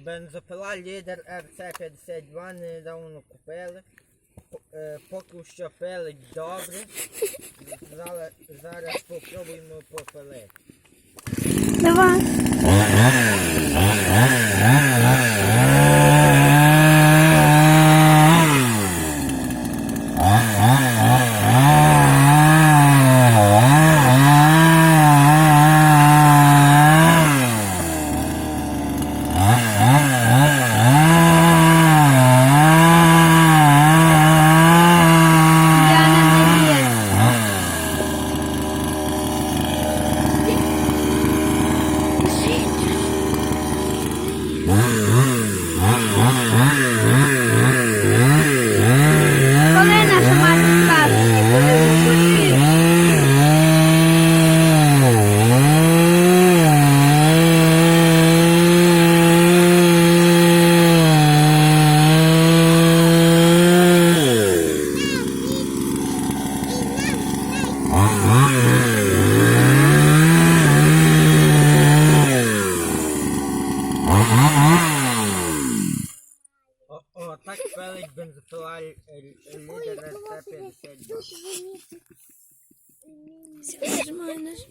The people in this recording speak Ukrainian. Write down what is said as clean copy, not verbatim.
Бензопила лідер РЦ-52 недавно купили. Поки що пилить добре. Зараз попробуємо попилити. Давай. Так пилить бензопила лідер РЦ-52.